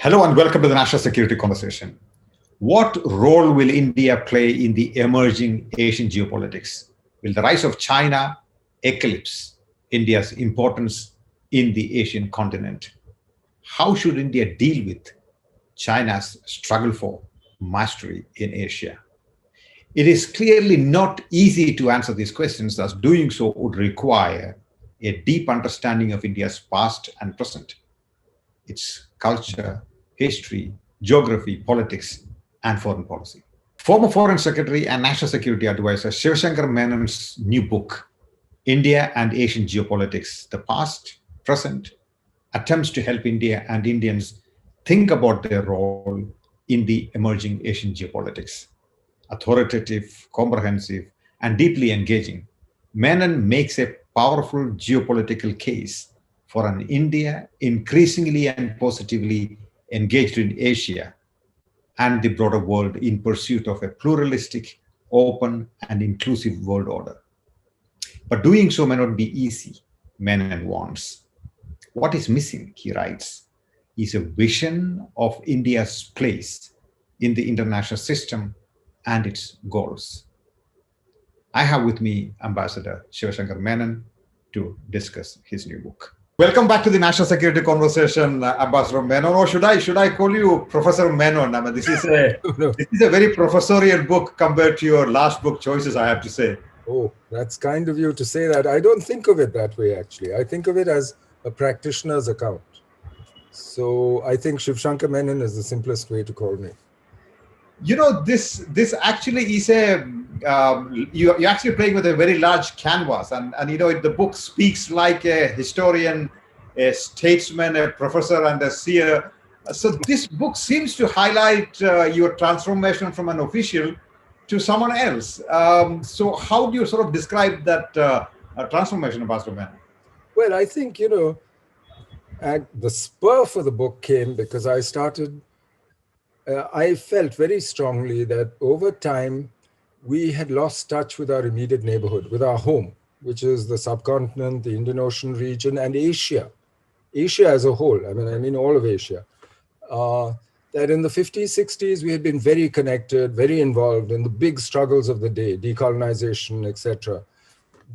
Hello and welcome to the National Security Conversation. What role will India play in the emerging Asian geopolitics? Will the rise of China eclipse India's importance in the Asian continent? How should India deal with China's struggle for mastery in Asia? It is clearly not easy to answer these questions, as doing so would require a deep understanding of India's past and present, its culture, history, geography, politics, and foreign policy. Former Foreign Secretary and National Security Advisor Shivshankar Menon's new book, India and Asian Geopolitics, The Past, Present, attempts to help India and Indians think about their role in the emerging Asian geopolitics. Authoritative, comprehensive, and deeply engaging, Menon makes a powerful geopolitical case for an India increasingly and positively engaged in Asia and the broader world in pursuit of a pluralistic, open, and inclusive world order. But doing so may not be easy, Menon warns. What is missing, he writes, is a vision of India's place in the international system and its goals. I have with me Ambassador Shivshankar Menon to discuss his new book. Welcome back to the National Security Conversation, Ambassador Menon. Or should I call you Professor Menon? I mean, this is a very professorial book compared to your last book choices, I have to say. Oh, that's kind of you to say that. I don't think of it that way, actually. I think of it as a practitioner's account. So I think Shivshankar Menon is the simplest way to call me. You know, this actually is you're actually playing with a very large canvas, and you know, the book speaks like a historian, a statesman, a professor, and a seer. So this book seems to highlight your transformation from an official to someone else. So how do you sort of describe that transformation, Ambassador Menon? Well, I think, you know, the spur for the book came because I felt very strongly that over time, we had lost touch with our immediate neighborhood, with our home, which is the subcontinent, the Indian Ocean region, and Asia as a whole. I mean all of Asia. That in the 50s, 60s, we had been very connected, very involved in the big struggles of the day, decolonization, etc.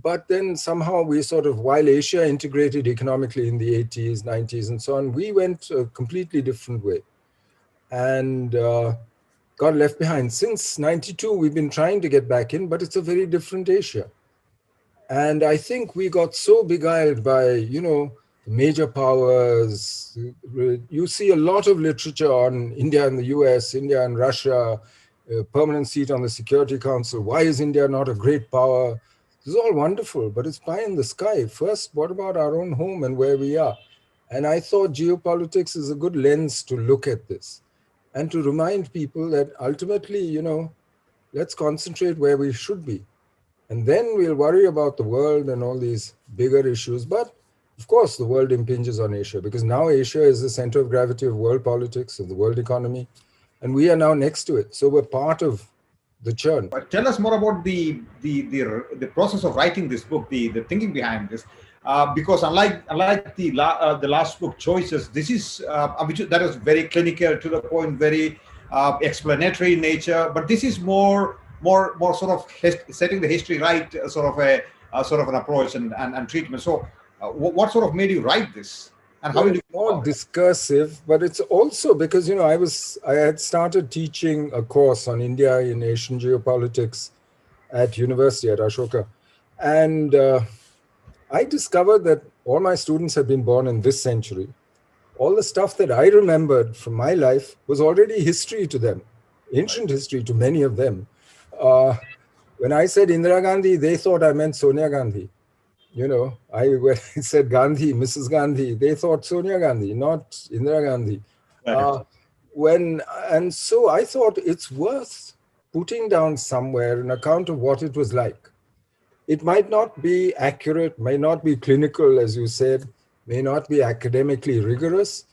But then somehow we sort of, while Asia integrated economically in the 80s, 90s, and so on, we went a completely different way and got left behind. Since 92, we've been trying to get back in, but it's a very different Asia. And I think we got so beguiled by, you know, the major powers. You see a lot of literature on India and the US, India and Russia, a permanent seat on the Security Council. Why is India not a great power? This is all wonderful, but it's pie in the sky. First, what about our own home and where we are? And I thought geopolitics is a good lens to look at this and to remind people that ultimately, you know, let's concentrate where we should be. And then we'll worry about the world and all these bigger issues. But of course, the world impinges on Asia because now Asia is the center of gravity of world politics and the world economy. And we are now next to it. So we're part of the churn. But tell us more about the process of writing this book, the thinking behind this. Because unlike the last book choices, this is that is very clinical to the point, very explanatory in nature. But this is more sort of setting the history right, sort of an approach and treatment. So, what sort of made you write this? And how did you more discursive? But it's also because, you know, I had started teaching a course on India in Asian geopolitics at university at Ashoka, and I discovered that all my students had been born in this century. All the stuff that I remembered from my life was already history to them, ancient history to many of them. When I said Indira Gandhi, they thought I meant Sonia Gandhi. You know, when I said Gandhi, Mrs. Gandhi, they thought Sonia Gandhi, not Indira Gandhi. And so I thought it's worth putting down somewhere an account of what it was like. It might not be accurate, may not be clinical, as you said, may not be academically rigorous,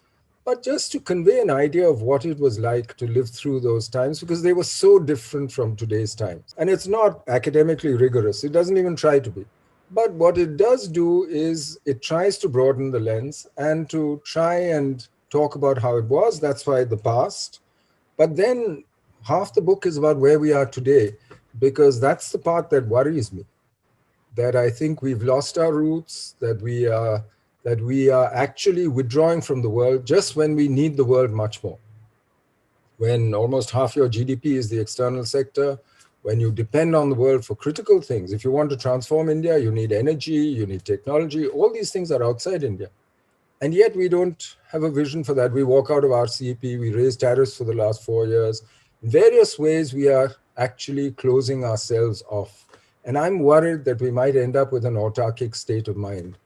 but just to convey an idea of what it was like to live through those times, because they were so different from today's times. And it's not academically rigorous. It doesn't even try to be. But what it does do is it tries to broaden the lens and to try and talk about how it was. That's why the past. But then half the book is about where we are today, because that's the part that worries me. That I think we've lost our roots, that we are actually withdrawing from the world just when we need the world much more. When almost half your GDP is the external sector, when you depend on the world for critical things. If you want to transform India, you need energy, you need technology. All these things are outside India. And yet we don't have a vision for that. We walk out of RCEP, we raise tariffs for the last 4 years. In various ways, we are actually closing ourselves off. And I'm worried that we might end up with an autarkic state of mind.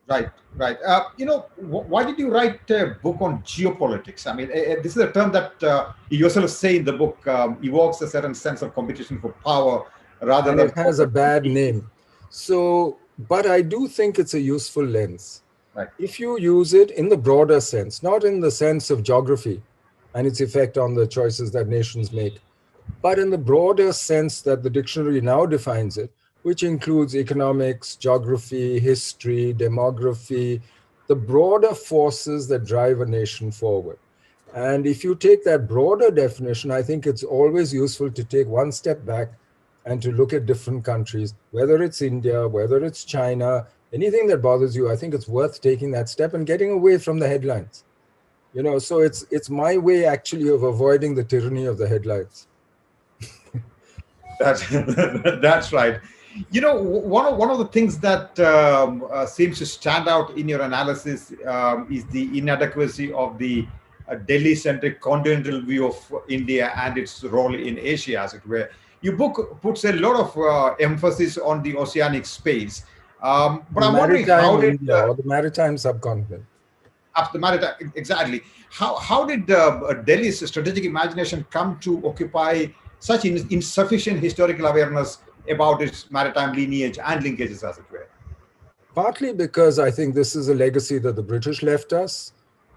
Right, right. Why did you write a book on geopolitics? I mean, this is a term that you yourself say in the book evokes a certain sense of competition for power rather And than. it has a bad name. So, but I do think it's a useful lens. Right. If you use it in the broader sense, not in the sense of geography and its effect on the choices that nations make, but in the broader sense that the dictionary now defines it, which includes economics, geography, history, demography, the broader forces that drive a nation forward. And if you take that broader definition, I think it's always useful to take one step back and to look at different countries, whether it's India, whether it's China, anything that bothers you. I think it's worth taking that step and getting away from the headlines. So it's my way actually of avoiding the tyranny of the headlines. That's right. One of the things that seems to stand out in your analysis is the inadequacy of the Delhi-centric continental view of India and its role in Asia, as it were. Your book puts a lot of emphasis on the oceanic space, but I'm wondering how did India or the maritime subcontinent. After maritime, exactly. How did Delhi's strategic imagination come to occupy such insufficient historical awareness about its maritime lineage and linkages, as it were? Partly because I think this is a legacy that the British left us.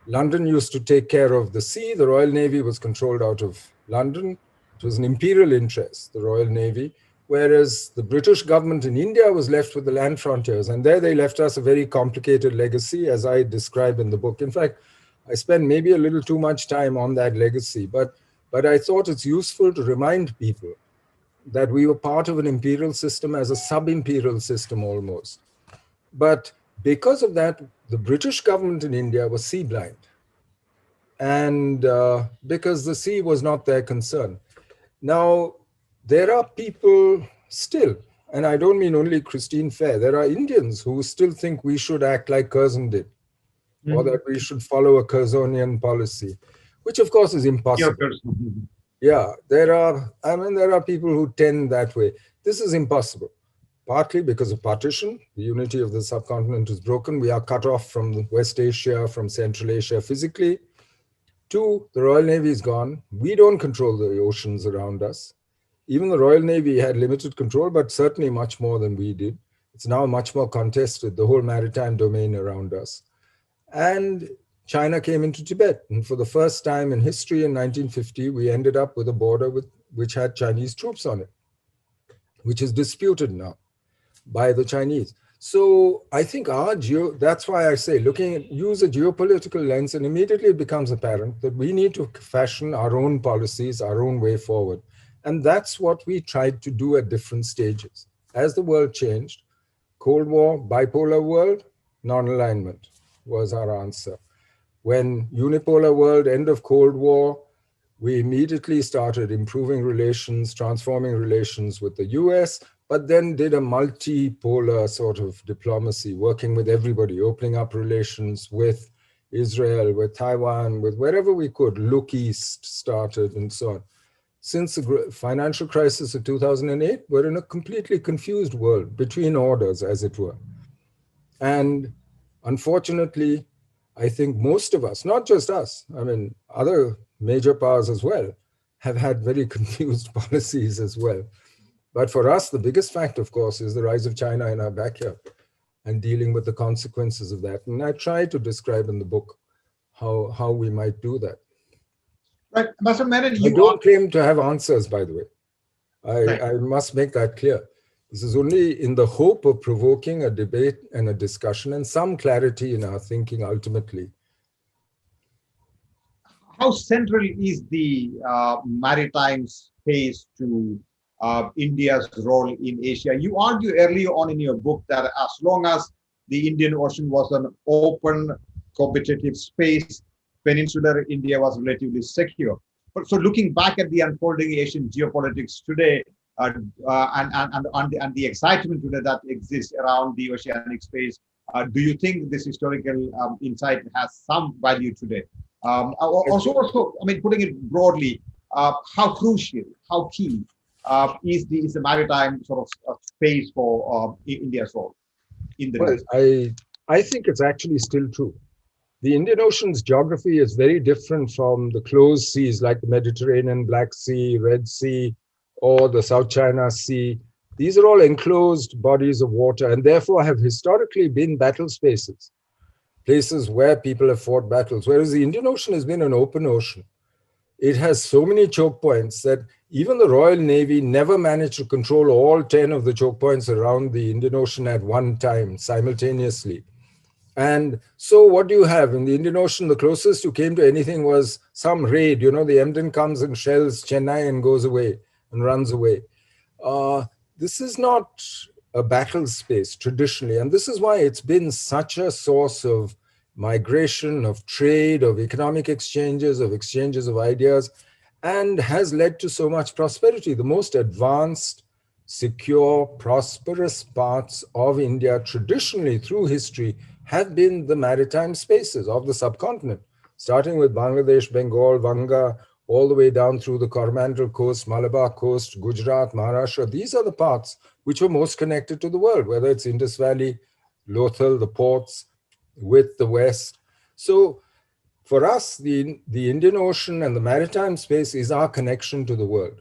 London used to take care of the sea. The Royal Navy was controlled out of London. It was an imperial interest, the Royal Navy, whereas the British government in India was left with the land frontiers. And there they left us a very complicated legacy, as I describe in the book. In fact, I spend maybe a little too much time on that legacy, but I thought it's useful to remind people that we were part of an imperial system as a sub-imperial system almost. But because of that, the British government in India was sea blind. And because the sea was not their concern. Now, there are people still, and I don't mean only Christine Fair, there are Indians who still think we should act like Curzon did, or that we should follow a Curzonian policy, which of course is impossible. Yeah, there are people who tend that way. This is impossible, partly because of partition. The unity of the subcontinent is broken. We are cut off from West Asia, from Central Asia physically. 2, the Royal Navy is gone. We don't control the oceans around us. Even the Royal Navy had limited control, but certainly much more than we did. It's now much more contested, the whole maritime domain around us. And China came into Tibet. And for the first time in history in 1950, we ended up with a border which had Chinese troops on it, which is disputed now by the Chinese. So I think that's why I say, use a geopolitical lens, and immediately it becomes apparent that we need to fashion our own policies, our own way forward. And that's what we tried to do at different stages. As the world changed, Cold War, bipolar world, non-alignment was our answer. When unipolar world, end of Cold War, we immediately started improving relations, transforming relations with the US, but then did a multipolar sort of diplomacy, working with everybody, opening up relations with Israel, with Taiwan, with wherever we could. Look East started and so on. Since the financial crisis of 2008, we're in a completely confused world, between orders, as it were. And unfortunately, I think most of us, not just us, I mean, other major powers as well, have had very confused policies as well. But for us, the biggest fact, of course, is the rise of China in our backyard and dealing with the consequences of that. And I try to describe in the book how we might do that. Right, Mr. Menon, I don't claim to have answers, by the way. I must make that clear. This is only in the hope of provoking a debate and a discussion and some clarity in our thinking ultimately how central is the maritime space to India's role in Asia? You argue earlier on in your book that as long as the Indian Ocean was an open, competitive space, peninsular India was relatively secure. But so looking back at the unfolding Asian geopolitics today, and the excitement today that exists around the oceanic space, do you think this historical insight has some value today? Also, I mean, putting it broadly, how crucial, how key is the maritime sort of space for India's role in the Well, region? I think it's actually still true. The Indian Ocean's geography is very different from the closed seas like the Mediterranean, Black Sea, Red Sea, or the South China Sea. These are all enclosed bodies of water and therefore have historically been battle spaces, places where people have fought battles, whereas the Indian Ocean has been an open ocean. It has so many choke points that even the Royal Navy never managed to control all 10 of the choke points around the Indian Ocean at one time, simultaneously. And so what do you have in the Indian Ocean? The closest you came to anything was some raid. You know, the Emden comes and shells Chennai and goes away and runs away. This is not a battle space traditionally. And this is why it's been such a source of migration, of trade, of economic exchanges, of exchanges of ideas, and has led to so much prosperity. The most advanced, secure, prosperous parts of India traditionally through history have been the maritime spaces of the subcontinent, starting with Bangladesh, Bengal, Vanga, all the way down through the Coromandel coast, Malabar coast, Gujarat, Maharashtra. These are the parts which were most connected to the world, whether it's Indus Valley, Lothal, the ports, with the West. So for us, the Indian Ocean and the maritime space is our connection to the world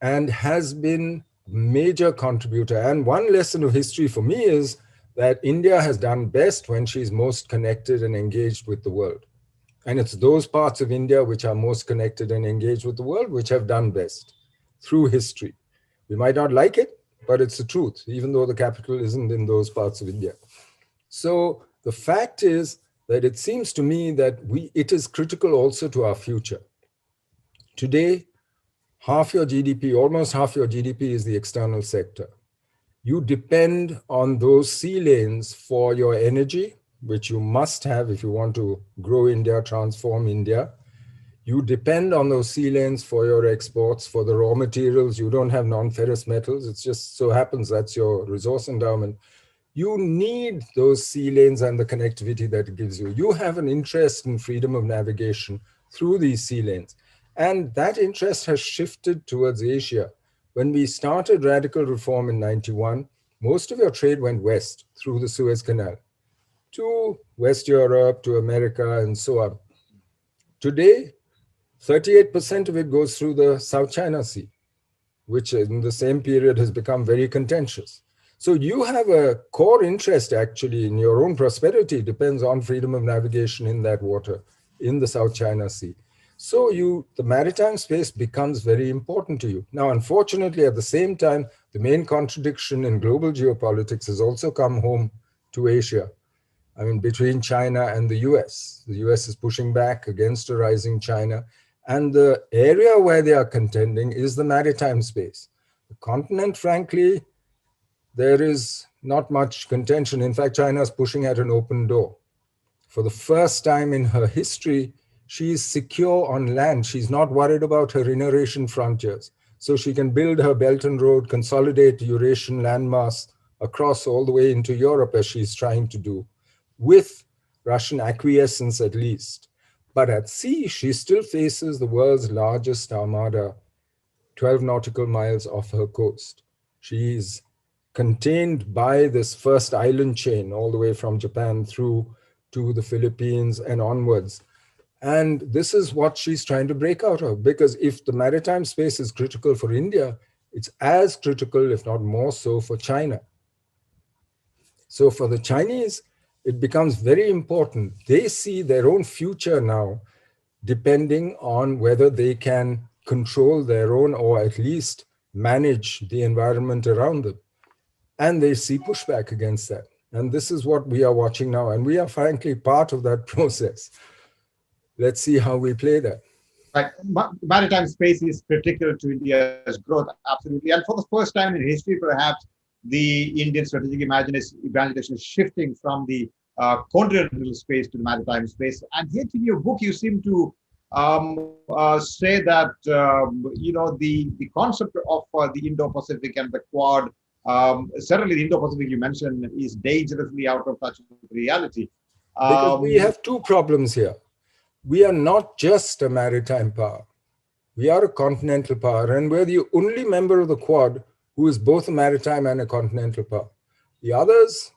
and has been a major contributor. And one lesson of history for me is that India has done best when she's most connected and engaged with the world. And it's those parts of India which are most connected and engaged with the world which have done best through history. We might not like it, but it's the truth, even though the capital isn't in those parts of India. So the fact is that it seems to me that it is critical also to our future. Today, half your GDP, almost half your GDP is the external sector. You depend on those sea lanes for your energy, which you must have if you want to grow India, transform India. You depend on those sea lanes for your exports, for the raw materials. You don't have non-ferrous metals. It just so happens that's your resource endowment. You need those sea lanes and the connectivity that it gives you. You have an interest in freedom of navigation through these sea lanes. And that interest has shifted towards Asia. When we started radical reform in 91, most of your trade went west through the Suez Canal to West Europe, to America, and so on. Today, 38% of it goes through the South China Sea, which in the same period has become very contentious. So you have a core interest actually in your own prosperity, depends on freedom of navigation in that water, in the South China Sea. So the maritime space becomes very important to you. Now, unfortunately, at the same time, the main contradiction in global geopolitics has also come home to Asia. I mean, between China and the US. The US is pushing back against a rising China. And the area where they are contending is the maritime space. The continent, frankly, there is not much contention. In fact, China is pushing at an open door. For the first time in her history, she is secure on land. She's not worried about her inner Asian frontiers. So she can build her Belt and Road, consolidate Eurasian landmass across all the way into Europe, as she's trying to do, with Russian acquiescence at least. But at sea, she still faces the world's largest armada, 12 nautical miles off her coast. She's contained by this first island chain all the way from Japan through to the Philippines and onwards. And this is what she's trying to break out of, because if the maritime space is critical for India, it's as critical, if not more so, for China. So for the Chinese, it becomes very important. They see their own future now depending on whether they can control their own or at least manage the environment around them. And they see pushback against that. And this is what we are watching now. And we are frankly part of that process. let's see how we play that. Right. Maritime space is critical to India's growth, absolutely. And for the first time in history, perhaps, the Indian strategic imagination is shifting from the continental space to the maritime space. And yet, in your book, you seem to say that the concept of the Indo-Pacific and the Quad, certainly the Indo-Pacific you mentioned, is dangerously out of touch with reality. Because we have two problems here. We are not just a maritime power. We are a continental power, and we're the only member of the Quad who is both a maritime and a continental power. The others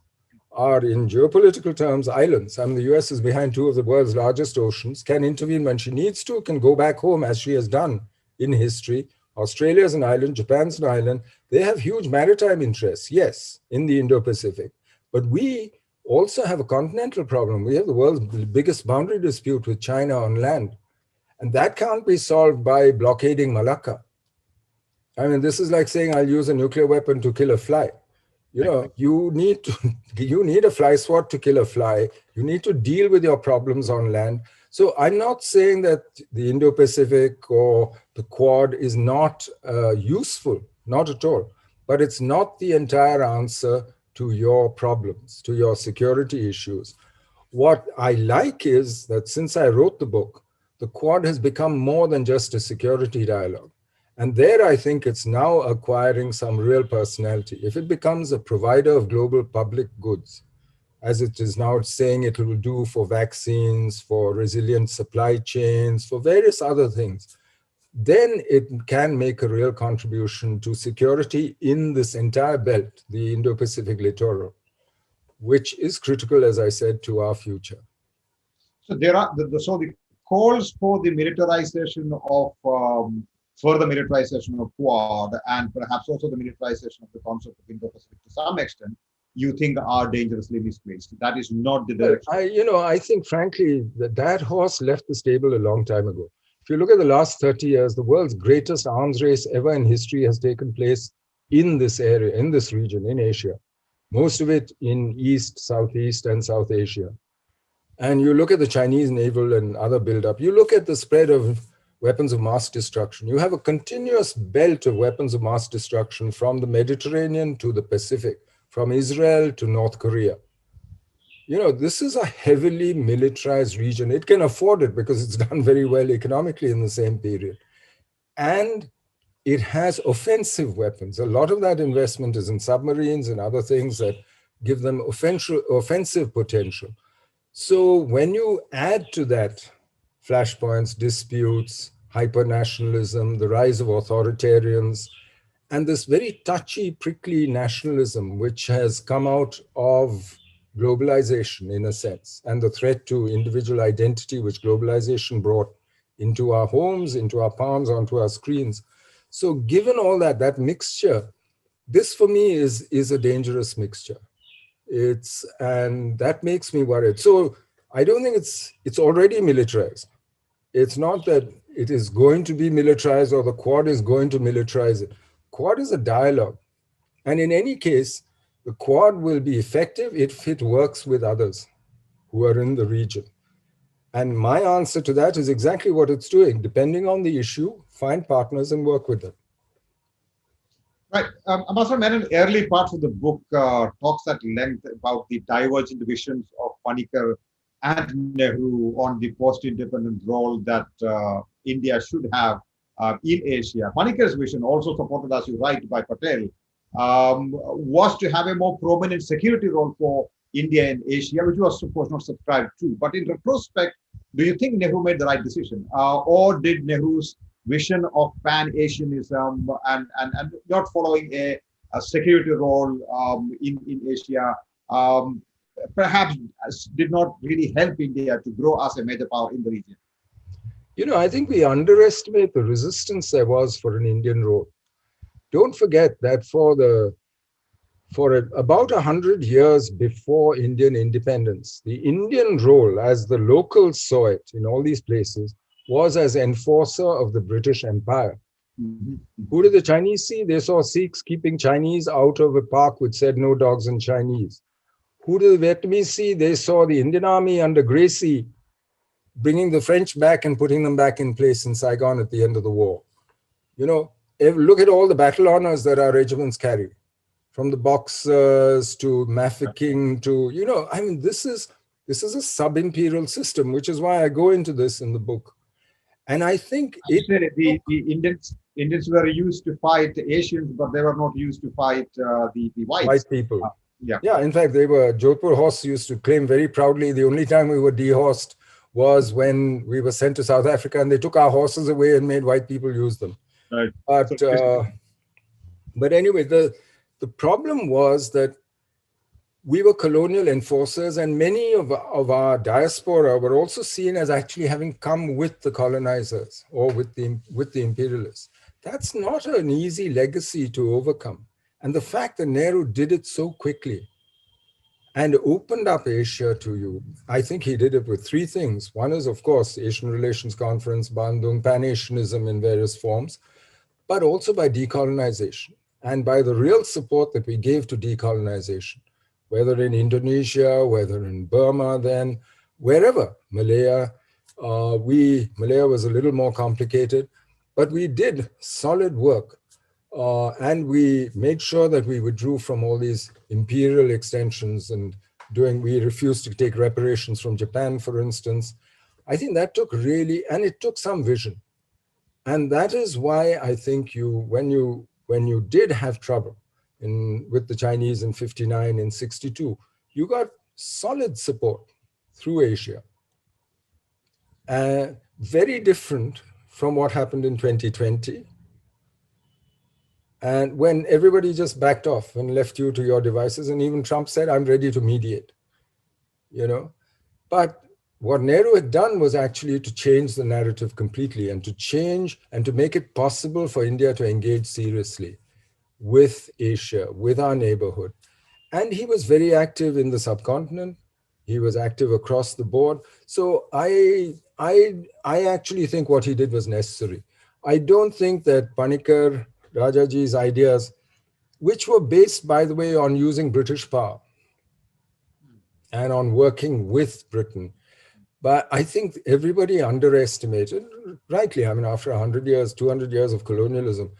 are, in geopolitical terms, islands. I mean, the US is behind two of the world's largest oceans, can intervene when she needs to, can go back home, as she has done in history. Australia is an island, Japan's an island. They have huge maritime interests, yes, in the Indo-Pacific. But we also have a continental problem. We have the world's biggest boundary dispute with China on land. And that can't be solved by blockading Malacca. I mean, this is like saying I'll use a nuclear weapon to kill a fly. You know, you need a fly swat to kill a fly. You need to deal with your problems on land. So I'm not saying that the Indo-Pacific or the Quad is not useful, not at all. But it's not the entire answer to your problems, to your security issues. What I like is that since I wrote the book, the Quad has become more than just a security dialogue. And there, I think it's now acquiring some real personality. If it becomes a provider of global public goods, as it is now saying it will do for vaccines, for resilient supply chains, for various other things, then it can make a real contribution to security in this entire belt, the Indo-Pacific littoral, which is critical, as I said, to our future. So there are the calls for the militarization of further militarization of Quad, and perhaps also the militarization of the concept of Indo-Pacific to some extent, you think are dangerously misplaced. That is not the direction. I think, frankly, that horse left the stable a long time ago. If you look at the last 30 years, the world's greatest arms race ever in history has taken place in this area, in this region, in Asia. Most of it in East, Southeast, and South Asia. And you look at the Chinese naval and other buildup, you look at the spread of weapons of mass destruction. You have a continuous belt of weapons of mass destruction from the Mediterranean to the Pacific, from Israel to North Korea. You know, this is a heavily militarized region. It can afford it because it's done very well economically in the same period. And it has offensive weapons. A lot of that investment is in submarines and other things that give them offensive potential. So when you add to that flashpoints, disputes, hyper-nationalism, the rise of authoritarians, and this very touchy, prickly nationalism, which has come out of globalization in a sense, and the threat to individual identity, which globalization brought into our homes, into our palms, onto our screens. So given all that, that mixture, this for me is a dangerous mixture. And that makes me worried. So I don't think it's already militarized. It's not that it is going to be militarized or the Quad is going to militarize it. Quad is a dialogue. And in any case, the Quad will be effective if it works with others who are in the region. And my answer to that is exactly what it's doing. Depending on the issue, find partners and work with them. Right. Ambassador Menon, early parts of the book talks at length about the divergent visions of Panikkar and Nehru on the post-independent role that India should have in Asia. Panikkar's vision, also supported, as you write, by Patel, was to have a more prominent security role for India in Asia, which was, of course, not subscribed to. But in retrospect, do you think Nehru made the right decision? Or did Nehru's vision of pan-Asianism and not following a security role in Asia perhaps did not really help India to grow as a major power in the region? You know, I think we underestimate the resistance there was for an Indian role. Don't forget that for about 100 years before Indian independence, the Indian role, as the locals saw it in all these places, was as enforcer of the British Empire. Mm-hmm. Who did the Chinese see? They saw Sikhs keeping Chinese out of a park which said no dogs in Chinese. Who did the Vietnamese see? They saw the Indian army under Gracie bringing the French back and putting them back in place in Saigon at the end of the war. You know, look at all the battle honors that our regiments carry, from the Boxers to Mafeking to, you know, I mean, this is a sub-imperial system, which is why I go into this in the book. And I think the Indians were used to fight Asians, but they were not used to fight the whites. White people. Yeah. In fact, Jodhpur Horse used to claim very proudly the only time we were dehorsed was when we were sent to South Africa and they took our horses away and made white people use them. Right. But anyway, the problem was that we were colonial enforcers, and many of our diaspora were also seen as actually having come with the colonizers or with the imperialists. That's not an easy legacy to overcome. And the fact that Nehru did it so quickly and opened up Asia to you, I think he did it with three things. One is, of course, Asian Relations Conference, Bandung, Pan-Asianism in various forms, but also by decolonization and by the real support that we gave to decolonization, whether in Indonesia, whether in Burma, then wherever, Malaya. Malaya was a little more complicated, but we did solid work. And we made sure that we withdrew from all these imperial extensions and we refused to take reparations from Japan, for instance. I think that took and it took some vision. And that is why I think when you did have trouble with the Chinese in 59 and 62, you got solid support through Asia. Very different from what happened in 2020. And when everybody just backed off and left you to your devices, and even Trump said, I'm ready to mediate, you know. But what Nehru had done was actually to change the narrative completely and to change and to make it possible for India to engage seriously with Asia, with our neighborhood. And he was very active in the subcontinent. He was active across the board. So I actually think what he did was necessary. I don't think that Panikkar, Rajaji's ideas, which were based, by the way, on using British power and on working with Britain. But I think everybody underestimated, rightly, I mean, after 100 years, 200 years of colonialism,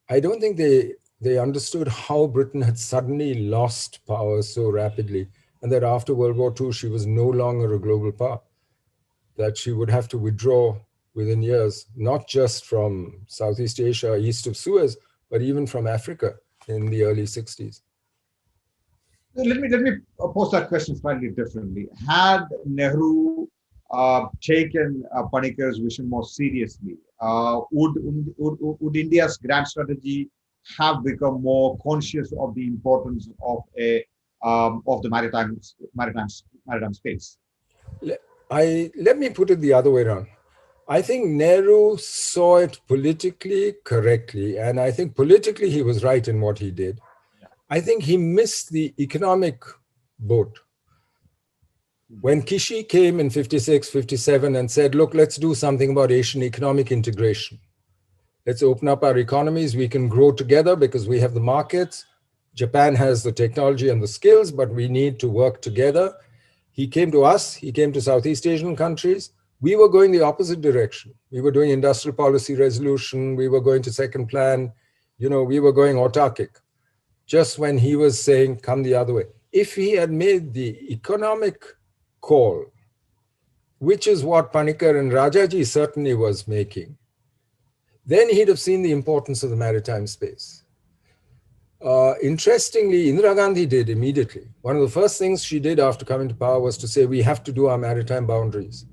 I don't think they understood how Britain had suddenly lost power so rapidly, and that after World War II, she was no longer a global power, that she would have to withdraw within years, not just from Southeast Asia, east of Suez, but even from Africa in the early 60s. Let me pose that question slightly differently. Had Nehru taken Panikkar's vision more seriously, would India's grand strategy have become more conscious of the importance of the maritime space? Let me put it the other way around. I think Nehru saw it politically correctly, and I think politically he was right in what he did. Yeah. I think he missed the economic boat. When Kishi came in 56, 57 and said, look, let's do something about Asian economic integration. Let's open up our economies. We can grow together because we have the markets. Japan has the technology and the skills, but we need to work together. He came to us. He came to Southeast Asian countries. We were going the opposite direction. We were doing industrial policy resolution. We were going to second plan. You know, we were going autarkic. Just when he was saying, come the other way. If he had made the economic call, which is what Panikkar and Rajaji certainly was making, then he'd have seen the importance of the maritime space. Interestingly, Indira Gandhi did immediately. One of the first things she did after coming to power was to say, we have to do our maritime boundaries.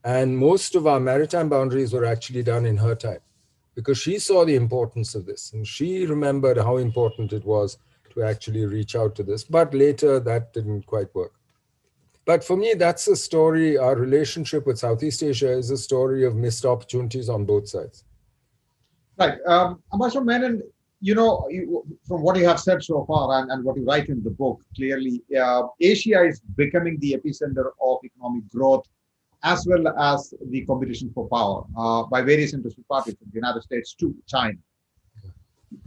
And most of our maritime boundaries were actually done in her time because she saw the importance of this. And she remembered how important it was to actually reach out to this. But later, that didn't quite work. But for me, that's a story. Our relationship with Southeast Asia is a story of missed opportunities on both sides. Right. Ambassador Menon, you know, from what you have said so far and what you write in the book, clearly, Asia is becoming the epicenter of economic growth as well as the competition for power by various interested parties, from the United States to China.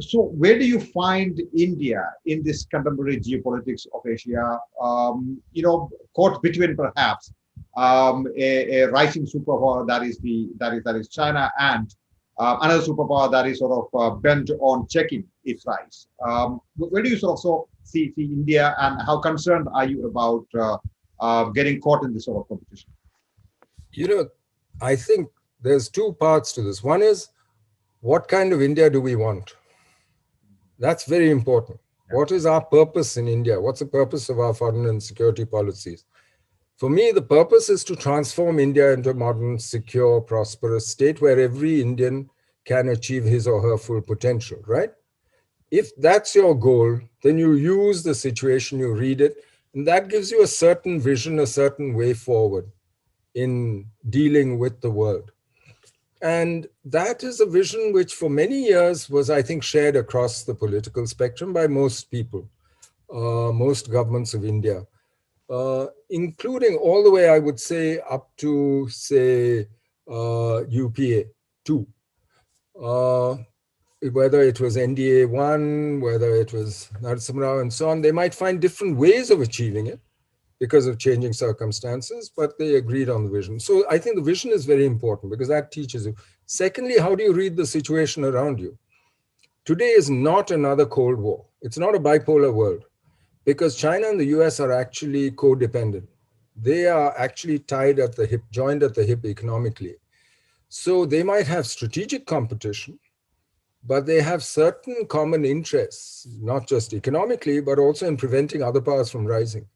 So where do you find India in this contemporary geopolitics of Asia, you know, caught between perhaps a rising superpower that is China, and another superpower that is sort of bent on checking its rise. Where do you sort of see India, and how concerned are you about getting caught in this sort of competition? You know, I think there's two parts to this. One is, what kind of India do we want? That's very important. What is our purpose in India? What's the purpose of our foreign and security policies? For me, the purpose is to transform India into a modern, secure, prosperous state where every Indian can achieve his or her full potential, right? If that's your goal, then you use the situation, you read it, and that gives you a certain vision, a certain way forward in dealing with the world. And that is a vision which for many years was, I think, shared across the political spectrum by most people, most governments of India, including all the way, I would say, up to, say, UPA 2. Whether it was NDA 1, whether it was Narasimha and so on, they might find different ways of achieving it because of changing circumstances, but they agreed on the vision. So I think the vision is very important because that teaches you. Secondly, how do you read the situation around you? Today is not another Cold War. It's not a bipolar world because China and the US are actually codependent. They are actually tied at the hip, joined at the hip economically. So they might have strategic competition, but they have certain common interests, not just economically, but also in preventing other powers from rising.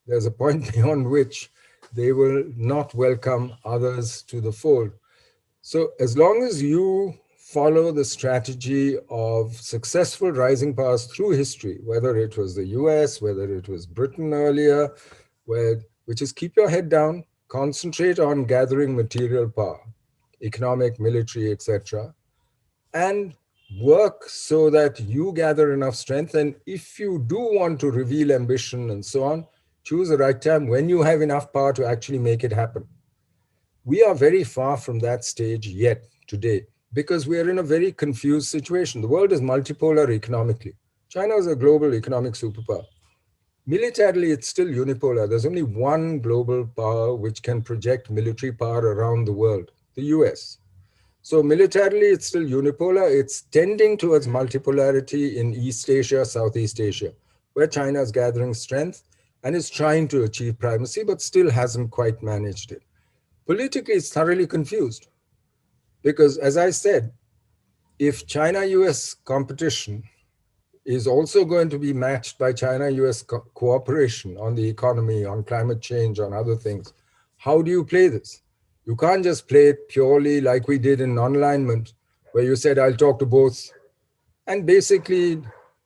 There's a point beyond which they will not welcome others to the fold. So as long as you follow the strategy of successful rising powers through history, whether it was the US, whether it was Britain earlier, which is keep your head down, concentrate on gathering material power, economic, military, etc., and work so that you gather enough strength. And if you do want to reveal ambition and so on, choose the right time when you have enough power to actually make it happen. We are very far from that stage yet today because we are in a very confused situation. The world is multipolar economically. China is a global economic superpower. Militarily, it's still unipolar. There's only one global power which can project military power around the world, the US. So militarily, it's still unipolar. It's tending towards multipolarity in East Asia, Southeast Asia, where China is gathering strength and is trying to achieve primacy, but still hasn't quite managed it. Politically, it's thoroughly confused because, as I said, if China-US competition is also going to be matched by China-US cooperation on the economy, on climate change, on other things, how do you play this? You can't just play it purely like we did in non-alignment, where you said, I'll talk to both. And basically,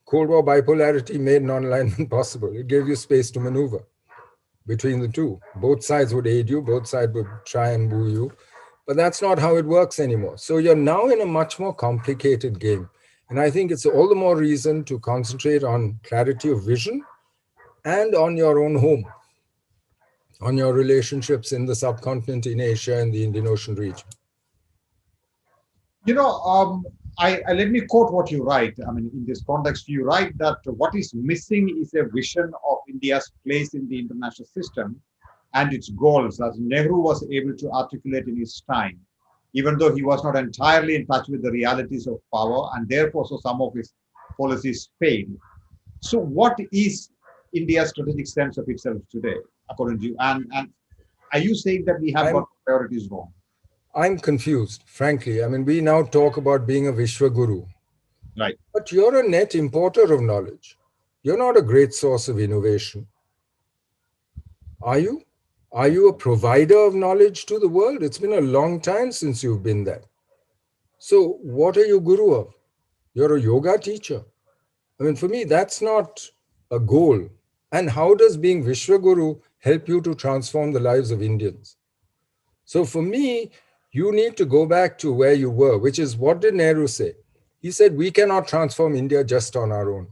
Cold War bipolarity made non-alignment possible. It gave you space to maneuver between the two. Both sides would aid you, both sides would try and woo you, but that's not how it works anymore. So you're now in a much more complicated game. And I think it's all the more reason to concentrate on clarity of vision and on your own home, on your relationships in the subcontinent, in Asia, and the Indian Ocean region. You know, I let me quote what you write. I mean, in this context, you write that what is missing is a vision of India's place in the international system and its goals, as Nehru was able to articulate in his time, even though he was not entirely in touch with the realities of power, and therefore, so some of his policies failed. So, what is India's strategic sense of itself today, according to you? And are you saying that we have got priorities wrong? I'm confused, frankly. I mean, we now talk about being a Vishwaguru. Right. But you're a net importer of knowledge. You're not a great source of innovation. Are you? Are you a provider of knowledge to the world? It's been a long time since you've been that. So what are you guru of? You're a yoga teacher. I mean, for me, that's not a goal. And how does being Vishwaguru help you to transform the lives of Indians? So for me, you need to go back to where you were, which is, what did Nehru say? He said, we cannot transform India just on our own.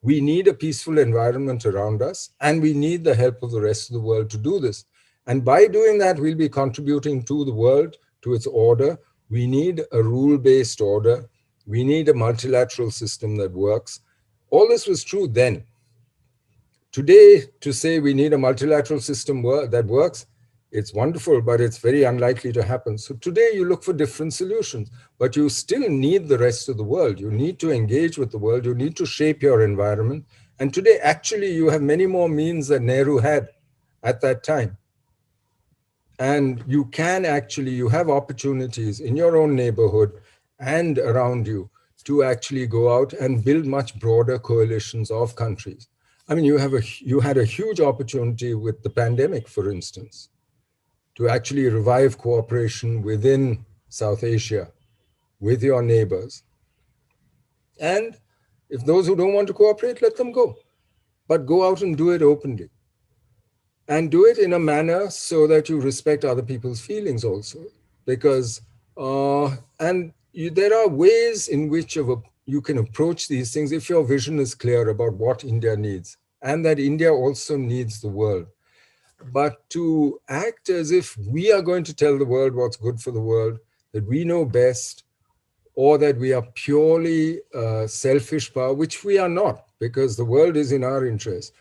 We need a peaceful environment around us, and we need the help of the rest of the world to do this. And by doing that, we'll be contributing to the world, to its order. We need a rule-based order. We need a multilateral system that works. All this was true then. Today, to say we need a multilateral system that works, It's wonderful, but it's very unlikely to happen. So today you look for different solutions, but you still need the rest of the world. You need to engage with the world. You need to shape your environment. And today, actually, you have many more means than Nehru had at that time. And you can actually, you have opportunities in your own neighborhood and around you to actually go out and build much broader coalitions of countries. I mean, you had a huge opportunity with the pandemic, for instance, to actually revive cooperation within South Asia with your neighbors. And if those who don't want to cooperate, let them go. But go out and do it openly. And do it in a manner so that you respect other people's feelings also. Because, there are ways in which you can approach these things if your vision is clear about what India needs and that India also needs the world. But to act as if we are going to tell the world what's good for the world, that we know best, or that we are purely selfish power, which we are not, because the world is in our interest,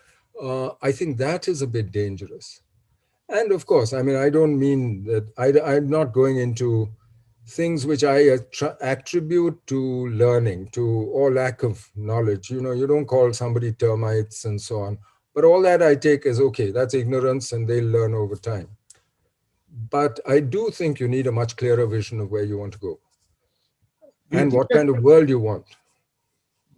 I think that is a bit dangerous. And of course, I mean, I don't mean that I'm not going into things which I attribute to learning, or lack of knowledge. You know, you don't call somebody termites and so on. But all that I take as, okay, that's ignorance and they'll learn over time. But I do think you need a much clearer vision of where you want to go and what kind of world you want.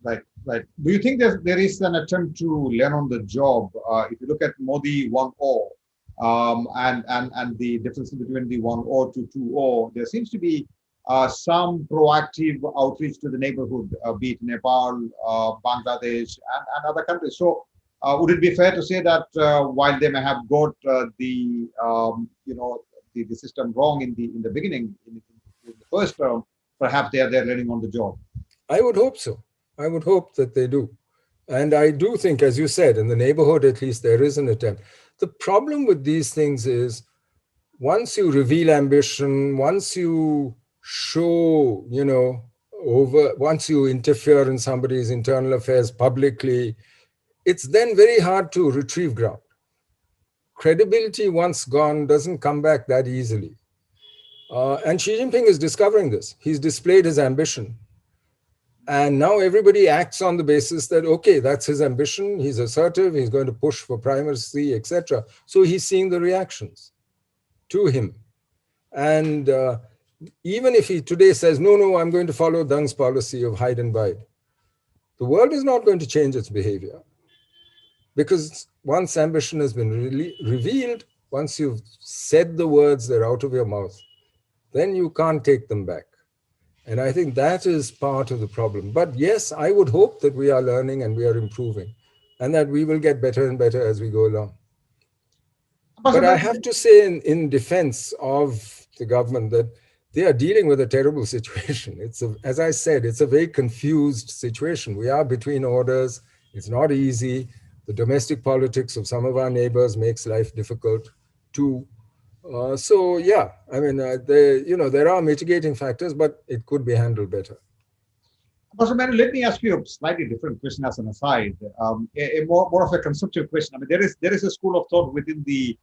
Right, right. Do you think there is an attempt to learn on the job? If you look at Modi 1.0 and the difference between the 1.0 to 2.0, there seems to be some proactive outreach to the neighborhood, be it Nepal, Bangladesh, and other countries. So, would it be fair to say that while they may have got the system wrong in the beginning, in the first term, perhaps they're learning on the job? I would hope so. I would hope that they do. And I do think, as you said, in the neighborhood, at least, there is an attempt. The problem with these things is once you reveal ambition, once you show, once you interfere in somebody's internal affairs publicly, it's then very hard to retrieve ground. Credibility once gone doesn't come back that easily. And Xi Jinping is discovering this. He's displayed his ambition. And now everybody acts on the basis that, okay, that's his ambition. He's assertive. He's going to push for primacy, etc. So he's seeing the reactions to him. And even if he today says, no, I'm going to follow Deng's policy of hide and bide, the world is not going to change its behavior. Because once ambition has been revealed, once you've said the words, they're out of your mouth, then you can't take them back. And I think that is part of the problem. But yes, I would hope that we are learning and we are improving and that we will get better and better as we go along. But I have to say in defense of the government that they are dealing with a terrible situation. As I said, it's a very confused situation. We are between orders. It's not easy. The domestic politics of some of our neighbors makes life difficult too. So yeah, I mean, there are mitigating factors, but it could be handled better. Professor Menon, let me ask you a slightly different question as an aside, a more of a conceptual question. I mean, there is a school of thought within the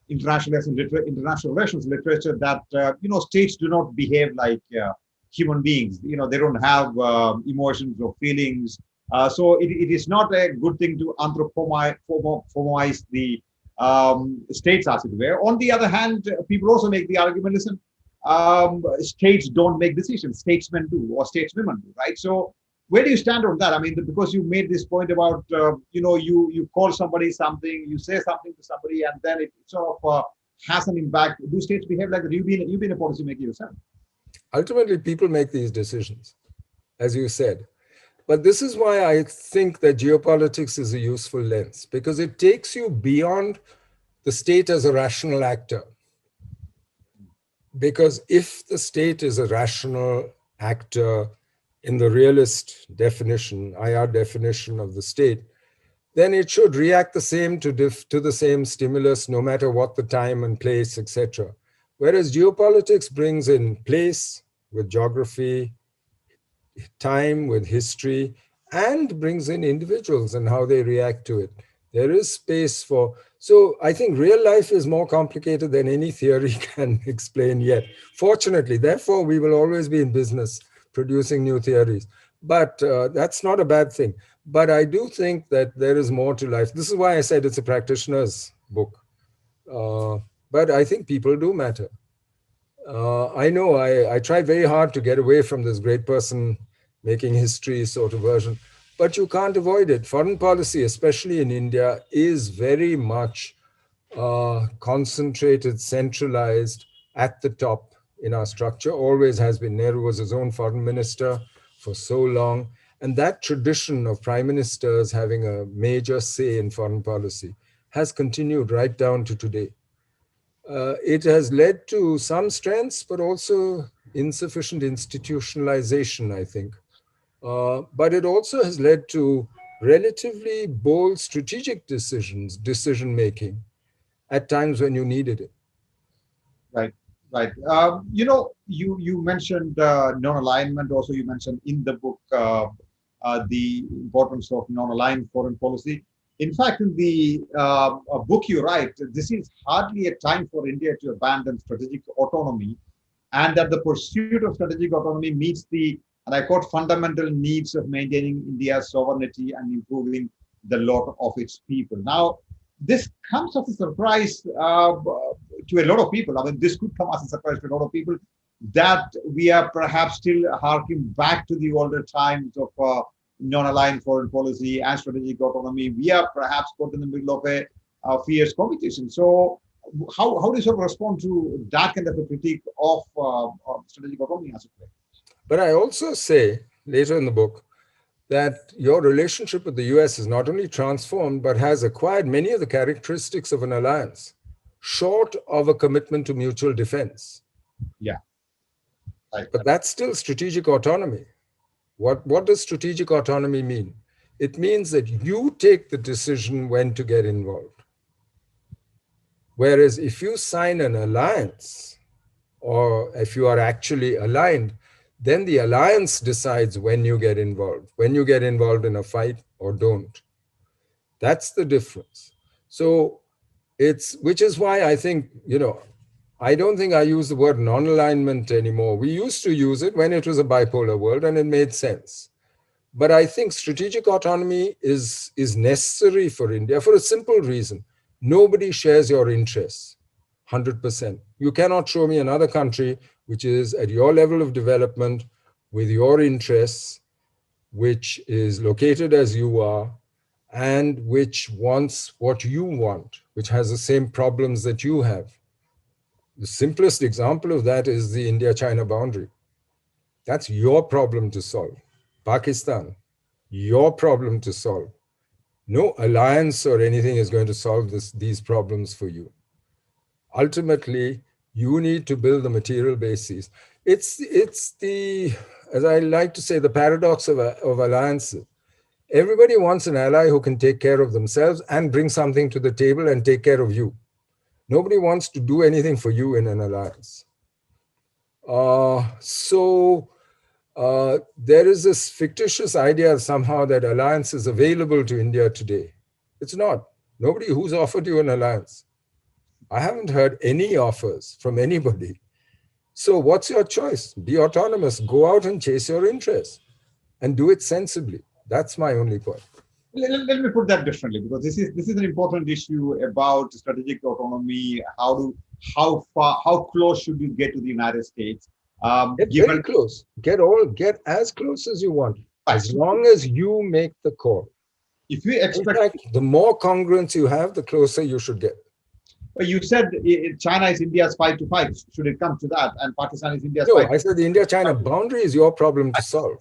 international relations literature that states do not behave like human beings. They don't have emotions or feelings. So it is not a good thing to anthropomorphize the states, as it were. On the other hand, people also make the argument, listen, states don't make decisions, statesmen do, or stateswomen do, right? So where do you stand on that? I mean, because you made this point about, you call somebody something, you say something to somebody, and then it sort of has an impact. Do states behave like that? You've been a policymaker yourself. Ultimately, people make these decisions, as you said. But this is why I think that geopolitics is a useful lens, because it takes you beyond the state as a rational actor. Because if the state is a rational actor in the realist definition, IR definition of the state, then it should react the same to the same stimulus, no matter what the time and place, etc. Whereas geopolitics brings in place with geography, time with history, and brings in individuals and how they react to it. There is space for, so I think real life is more complicated than any theory can explain yet. Fortunately, therefore, we will always be in business producing new theories. But that's not a bad thing. But I do think that there is more to life. This is why I said it's a practitioner's book. But I think people do matter. I know I tried very hard to get away from this great person making history sort of version, but you can't avoid it. Foreign policy, especially in India, is very much concentrated, centralized at the top in our structure, always has been. Nehru was his own foreign minister for so long. And that tradition of prime ministers having a major say in foreign policy has continued right down to today. It has led to some strengths, but also insufficient institutionalization, I think. But it also has led to relatively bold strategic decision making at times when you needed it. Right, right. You mentioned non-alignment. Also, you mentioned in the book the importance of non-aligned foreign policy. In fact, in the book you write, this is hardly a time for India to abandon strategic autonomy, and that the pursuit of strategic autonomy meets the, and I quote, fundamental needs of maintaining India's sovereignty and improving the lot of its people. Now, this comes as a surprise to a lot of people. I mean, this could come as a surprise to a lot of people that we are perhaps still harking back to the older times of non-aligned foreign policy and strategic autonomy. We are perhaps caught in the middle of a fierce competition. So, how do you sort of respond to that kind of a critique of strategic autonomy as a play? But I also say later in the book that your relationship with the US is not only transformed, but has acquired many of the characteristics of an alliance, short of a commitment to mutual defense. Yeah. Right. But that's still strategic autonomy. What does strategic autonomy mean? It means that you take the decision when to get involved. Whereas if you sign an alliance, or if you are actually aligned, then the alliance decides when you get involved in a fight or don't. That's the difference. So which is why I think, I don't think I use the word non-alignment anymore. We used to use it when it was a bipolar world and it made sense. But I think strategic autonomy is necessary for India for a simple reason. Nobody shares your interests 100%. You cannot show me another country which is at your level of development with your interests, which is located as you are, and which wants what you want, which has the same problems that you have. The simplest example of that is the India-China boundary. That's your problem to solve. Pakistan, your problem to solve. No alliance or anything is going to solve these problems for you. Ultimately, you need to build the material bases. It's the, as I like to say, the paradox of alliances. Everybody wants an ally who can take care of themselves and bring something to the table and take care of you. Nobody wants to do anything for you in an alliance. There is this fictitious idea somehow that alliance is available to India today. It's not. Nobody who's offered you an alliance. I haven't heard any offers from anybody. So what's your choice? Be autonomous. Go out and chase your interests and do it sensibly. That's my only point. Let me put that differently, because this is an important issue about strategic autonomy. How close should you get to the United States? Get very close. Get as close as you want, as long as you make the call. If you expect, in fact, the more congruence you have, the closer you should get. But you said China is India's 5-5. Should it come to that? And Pakistan is India's 5-5. I said the India-China boundary is your problem to solve.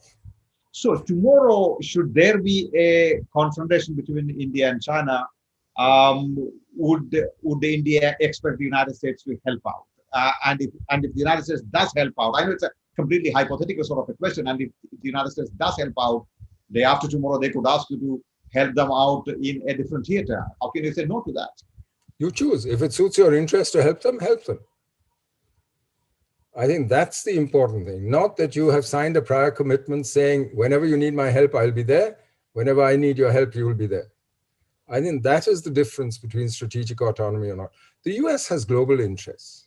So tomorrow, should there be a confrontation between India and China, would India expect the United States to help out? And if the United States does help out, I know it's a completely hypothetical sort of a question, and if the United States does help out, day after tomorrow, they could ask you to help them out in a different theater. How can you say no to that? You choose. If it suits your interest to help them, help them. I think that's the important thing. Not that you have signed a prior commitment saying, whenever you need my help, I'll be there. Whenever I need your help, you will be there. I think that is the difference between strategic autonomy or not. The US has global interests.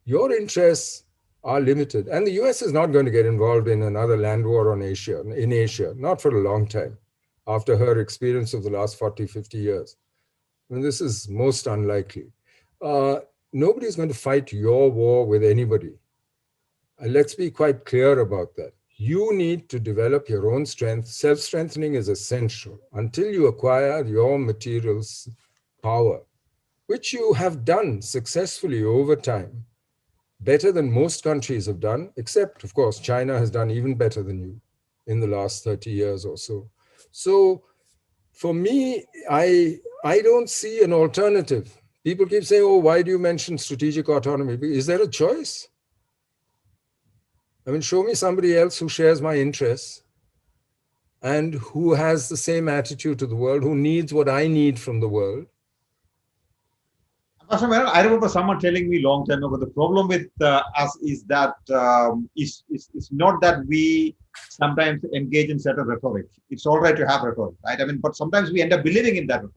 Your interests are limited. And the US is not going to get involved in another land war in Asia, not for a long time, after her experience of the last 40, 50 years. And this is most unlikely. Nobody's going to fight your war with anybody. Let's be quite clear about that. You need to develop your own strength. Self-strengthening is essential until you acquire your materials power, which you have done successfully over time, better than most countries have done, except, of course, China has done even better than you in the last 30 years or so. So for me, I don't see an alternative. People keep saying, oh, why do you mention strategic autonomy? Is there a choice? I mean, show me somebody else who shares my interests and who has the same attitude to the world, who needs what I need from the world. Pastor Menon, I remember someone telling me long time ago, the problem with us is that it's not that we sometimes engage in certain rhetoric. It's all right to have rhetoric, right? I mean, but sometimes we end up believing in that rhetoric.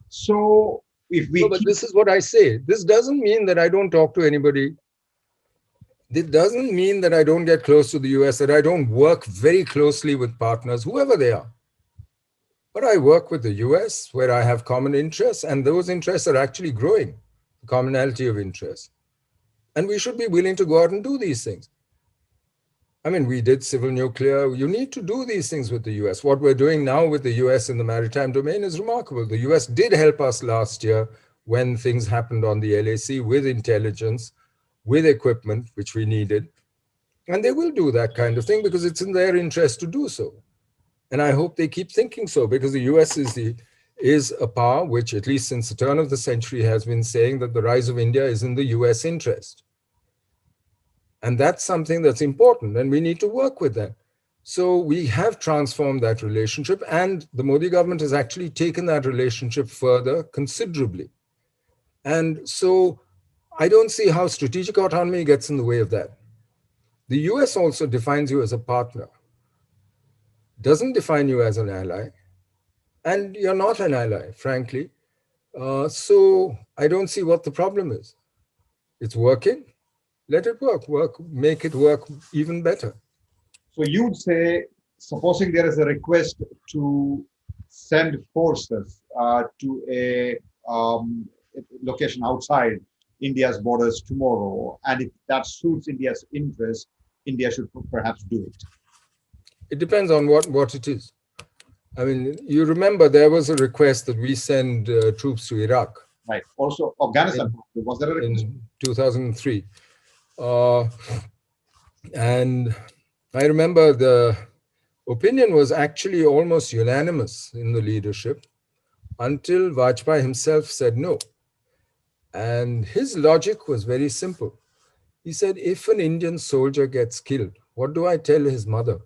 So if we... No, but this is what I say. This doesn't mean that I don't talk to anybody. It doesn't mean that I don't get close to the US, that I don't work very closely with partners, whoever they are. But I work with the US where I have common interests, and those interests are actually growing, the commonality of interests. And we should be willing to go out and do these things. I mean, we did civil nuclear. You need to do these things with the US. What we're doing now with the US in the maritime domain is remarkable. The US did help us last year when things happened on the LAC with intelligence, with equipment, which we needed. And they will do that kind of thing because it's in their interest to do so. And I hope they keep thinking so, because the US is a power which, at least since the turn of the century, has been saying that the rise of India is in the US interest. And that's something that's important, and we need to work with that. So we have transformed that relationship, and the Modi government has actually taken that relationship further considerably. And so I don't see how strategic autonomy gets in the way of that. The US also defines you as a partner, doesn't define you as an ally, and you're not an ally, frankly. So I don't see what the problem is. It's working. Let it work, make it work even better. So you'd say, supposing there is a request to send forces to a location outside India's borders tomorrow, and if that suits India's interest, India should perhaps do it. It depends on what it is. I mean, you remember there was a request that we send troops to Iraq. Right. Also, Afghanistan, was there a request? In 2003. And I remember the opinion was actually almost unanimous in the leadership until Vajpayee himself said no. And his logic was very simple. He said, if an Indian soldier gets killed, what do I tell his mother?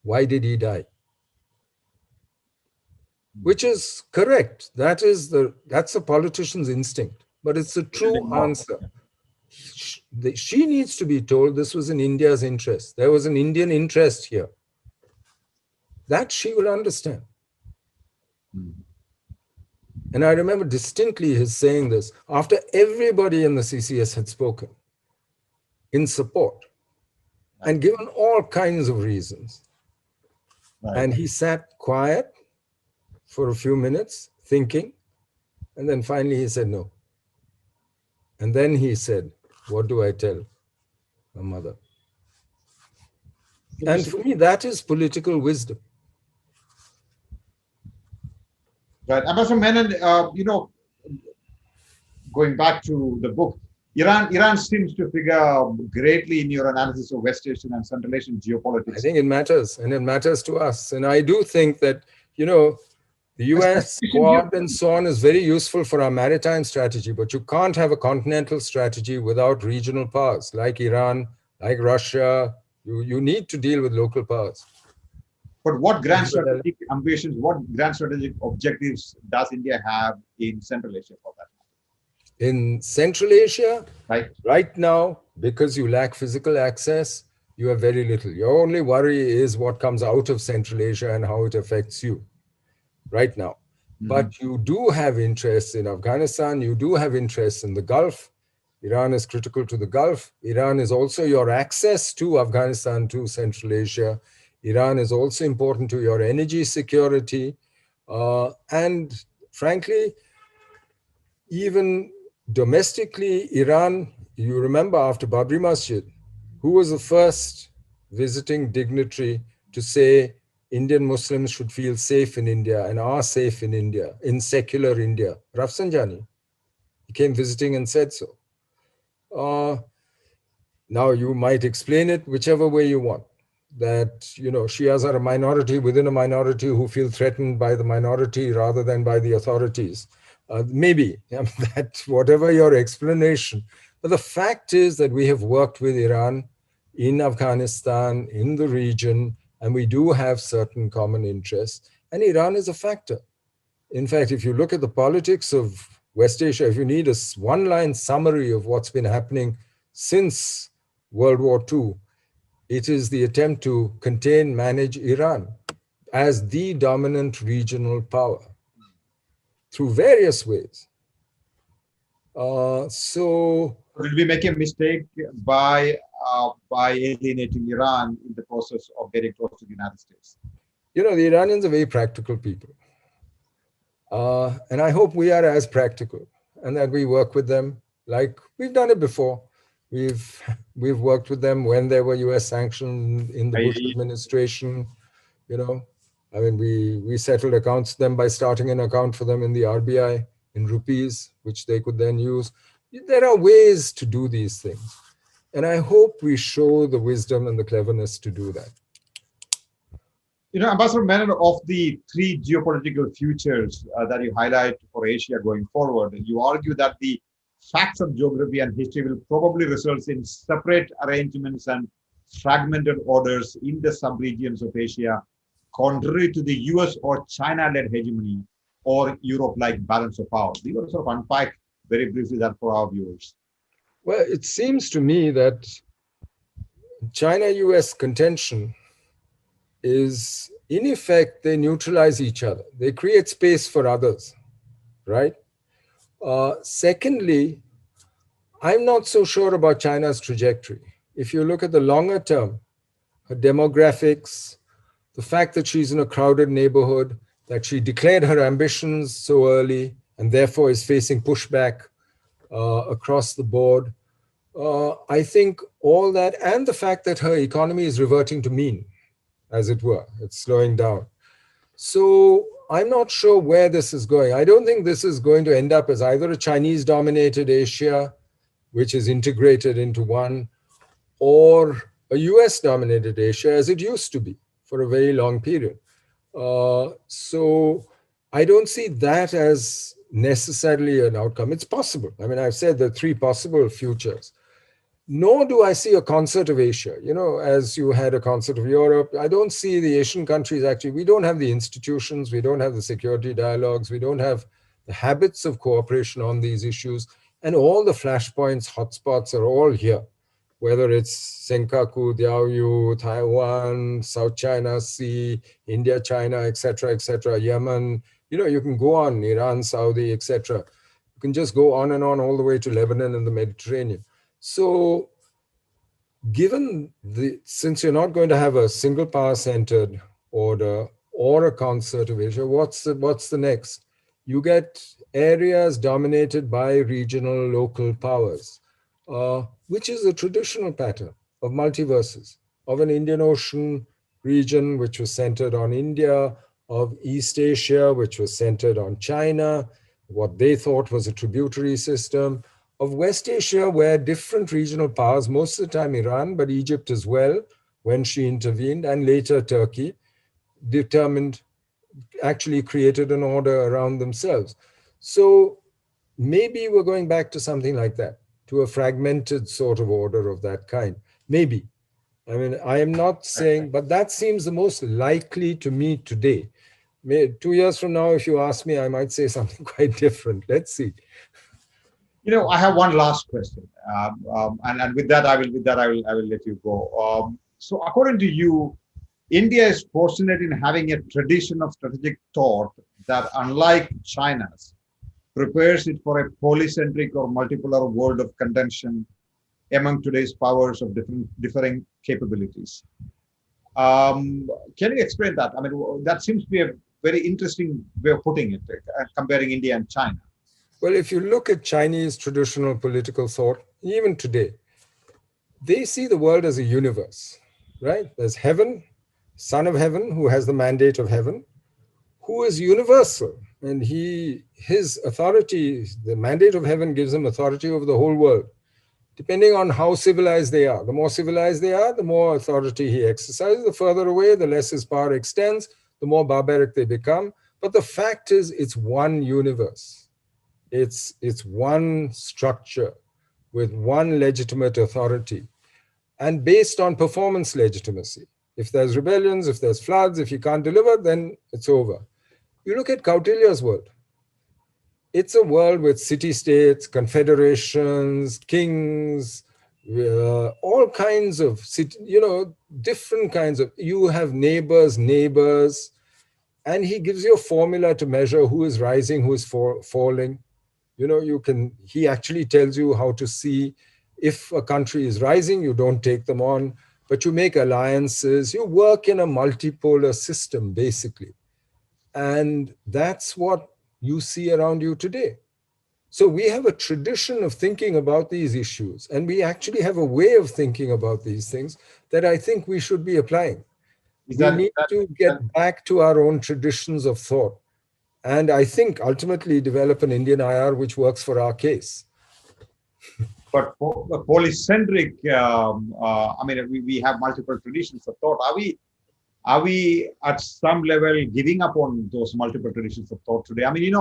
Why did he die? Which is correct. That's a politician's instinct, but it's a true answer. She needs to be told this was in India's interest. There was an Indian interest here. That she will understand. And I remember distinctly his saying this after everybody in the CCS had spoken in support and given all kinds of reasons. Right. And he sat quiet for a few minutes thinking, and then finally he said no. And then he said, what do I tell my mother? And for me, that is political wisdom. Right. Ambassador Menon, going back to the book, Iran seems to figure greatly in your analysis of West Asian and Central Asian geopolitics. I think it matters, and it matters to us. And I do think that, the US Quad and so on is very useful for our maritime strategy, but you can't have a continental strategy without regional powers like Iran, like Russia. You need to deal with local powers. But what grand strategic ambitions, what grand strategic objectives does India have in Central Asia for that? In Central Asia, right now, because you lack physical access, you have very little. Your only worry is what comes out of Central Asia and how it affects you. right now. But you do have interests in Afghanistan, you do have interests in the Gulf. Iran is critical to the Gulf. Iran is also your access to Afghanistan, to Central Asia. Iran is also important to your energy security. And frankly, even domestically, Iran, you remember after Babri Masjid, who was the first visiting dignitary to say Indian Muslims should feel safe in India and are safe in India, in secular India? Rafsanjani. He came visiting and said so. Now you might explain it whichever way you want. That, you know, Shias are a minority within a minority who feel threatened by the minority rather than by the authorities. Maybe that whatever your explanation, but the fact is that we have worked with Iran in Afghanistan, in the region, and we do have certain common interests. And Iran is a factor. In fact, if you look at the politics of West Asia, if you need a one-line summary of what's been happening since World War II, it is the attempt to contain, manage Iran as the dominant regional power through various ways. Did we make a mistake by alienating Iran in the process of getting close to the United States? You know, the Iranians are very practical people. And I hope we are as practical and that we work with them like we've done it before. We've worked with them when there were US sanctions in the Bush administration. You know, I mean, we settled accounts to them by starting an account for them in the RBI in rupees, which they could then use. There are ways to do these things. And I hope we show the wisdom and the cleverness to do that. You know, Ambassador Menon, of the three geopolitical futures that you highlight for Asia going forward, you argue that the facts of geography and history will probably result in separate arrangements and fragmented orders in the subregions of Asia, contrary to the US or China-led hegemony or Europe-like balance of power. Do you want to sort of unpack very briefly that for our viewers? Well, it seems to me that China-US contention is, in effect, they neutralize each other. They create space for others, right? Secondly, I'm not so sure about China's trajectory. If you look at the longer term, her demographics, the fact that she's in a crowded neighborhood, that she declared her ambitions so early and therefore is facing pushback across the board, I think all that, and the fact that her economy is reverting to mean, as it were, it's slowing down. So I'm not sure where this is going. I don't think this is going to end up as either a Chinese-dominated Asia, which is integrated into one, or a US-dominated Asia, as it used to be for a very long period. So I don't see that as necessarily an outcome. It's possible. I mean, I've said there are three possible futures. Nor do I see a concert of Asia. You know, as you had a concert of Europe, I don't see the Asian countries actually. We don't have the institutions, we don't have the security dialogues, we don't have the habits of cooperation on these issues. And all the flashpoints, hotspots are all here, whether it's Senkaku, Diaoyu, Taiwan, South China Sea, India, China, etc., Yemen. You know, you can go on, Iran, Saudi, etc. You can just go on and on all the way to Lebanon and the Mediterranean. So since you're not going to have a single power-centered order or a concert of Asia, what's the next? You get areas dominated by regional local powers, which is a traditional pattern of multiverses, of an Indian Ocean region, which was centered on India, of East Asia, which was centered on China, what they thought was a tributary system, of West Asia, where different regional powers, most of the time Iran, but Egypt as well, when she intervened, and later Turkey, actually created an order around themselves. So maybe we're going back to something like that, to a fragmented sort of order of that kind. Maybe. I mean, I am not saying, but that seems the most likely to me today. 2 years from now, if you ask me, I might say something quite different. Let's see. You know, I have one last question, and with that, I will let you go. So, according to you, India is fortunate in having a tradition of strategic thought that, unlike China's, prepares it for a polycentric or multipolar world of contention among today's powers of differing capabilities. Can you explain that? I mean, that seems to be a very interesting way of putting it, comparing India and China. Well, if you look at Chinese traditional political thought, even today, they see the world as a universe, right? There's heaven, son of heaven, who has the mandate of heaven, who is universal. And his authority, the mandate of heaven gives him authority over the whole world, depending on how civilized they are. The more civilized they are, the more authority he exercises. The further away, the less his power extends, the more barbaric they become. But the fact is, it's one universe. It's one structure with one legitimate authority and based on performance legitimacy. If there's rebellions, if there's floods, if you can't deliver, then it's over. You look at Kautilya's world. It's a world with city-states, confederations, kings, all kinds of, different kinds of, you have neighbors, and he gives you a formula to measure who is rising, who is falling. He actually tells you how to see if a country is rising, you don't take them on, but you make alliances, you work in a multipolar system, basically. And that's what you see around you today. So we have a tradition of thinking about these issues, and we actually have a way of thinking about these things that I think we should be applying. We need to get back to our own traditions of thought. And I think ultimately develop an Indian IR which works for our case. But for polycentric, we have multiple traditions of thought. Are we at some level giving up on those multiple traditions of thought today? I mean,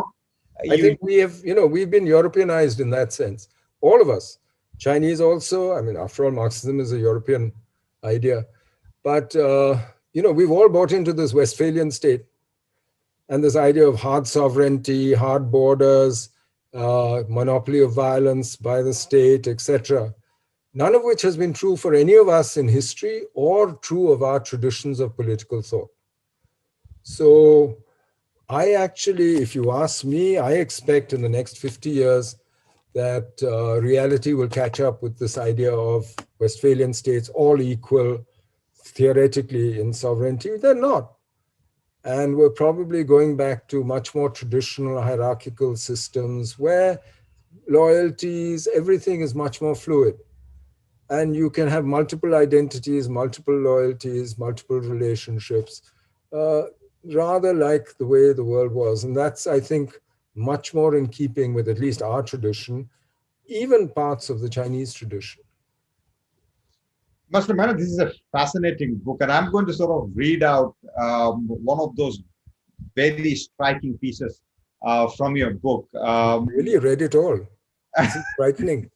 I think we've been Europeanized in that sense. All of us, Chinese also. I mean, after all, Marxism is a European idea. But, we've all bought into this Westphalian state and this idea of hard sovereignty, hard borders, monopoly of violence by the state, etc. None of which has been true for any of us in history or true of our traditions of political thought. So I actually, if you ask me, I expect in the next 50 years that reality will catch up with this idea of Westphalian states all equal theoretically in sovereignty. They're not. And we're probably going back to much more traditional hierarchical systems where loyalties, everything is much more fluid. And you can have multiple identities, multiple loyalties, multiple relationships, rather like the way the world was. And that's, I think, much more in keeping with at least our tradition, even parts of the Chinese tradition. Mr. Menon, this is a fascinating book, and I'm going to sort of read out one of those very striking pieces from your book. Really read it all. This is frightening.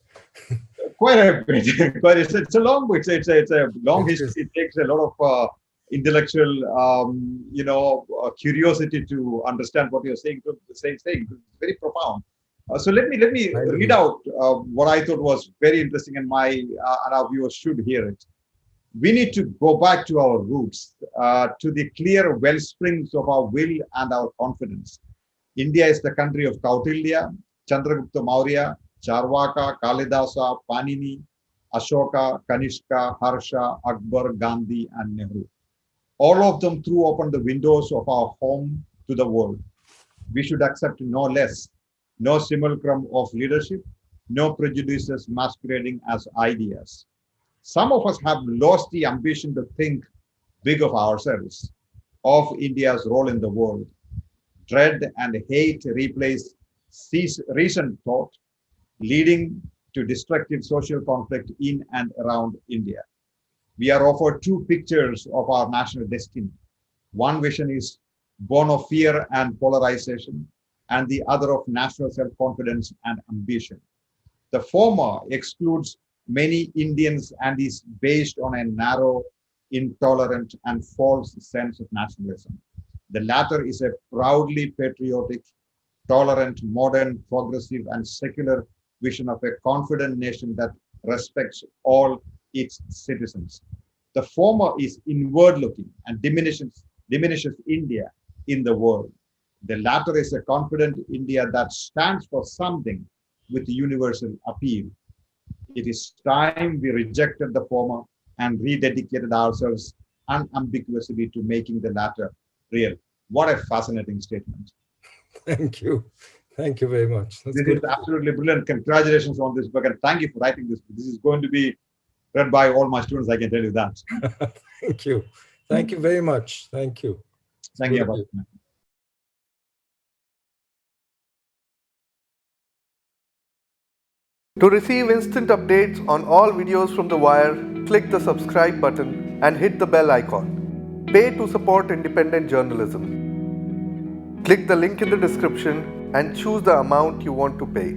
Quite a bit. It's a long book. It's a long history. It takes a lot of intellectual, curiosity to understand what you're saying. It's very profound. So let me read out what I thought was very interesting, and our viewers should hear it. We need to go back to our roots, to the clear well springs of our will and our confidence. India is the country of Kautilya, Chandragupta Maurya, Charvaka, Kalidasa, Panini, Ashoka, Kanishka, Harsha, Akbar, Gandhi, and Nehru. All of them threw open the windows of our home to the world. We should accept no less, no simulacrum of leadership, no prejudices masquerading as ideas. Some of us have lost the ambition to think big of ourselves, of India's role in the world. Dread and hate replace recent thought, leading to destructive social conflict in and around India. We are offered two pictures of our national destiny. One vision is born of fear and polarization, and the other of national self-confidence and ambition. The former excludes many Indians and is based on a narrow, intolerant, and false sense of nationalism. The latter is a proudly patriotic, tolerant, modern, progressive, and secular vision of a confident nation that respects all its citizens. The former is inward looking and diminishes India in the world. The latter is a confident India that stands for something with universal appeal. It is time we rejected the former and rededicated ourselves unambiguously to making the latter real. What a fascinating statement. Thank you. Thank you very much. This is absolutely brilliant. Congratulations on this book, and thank you for writing this book. This is going to be read by all my students, I can tell you that. Thank you. Thank you very much. Thank you. Thank you. To receive instant updates on all videos from The Wire, click the subscribe button and hit the bell icon. Pay to support independent journalism. Click the link in the description and choose the amount you want to pay.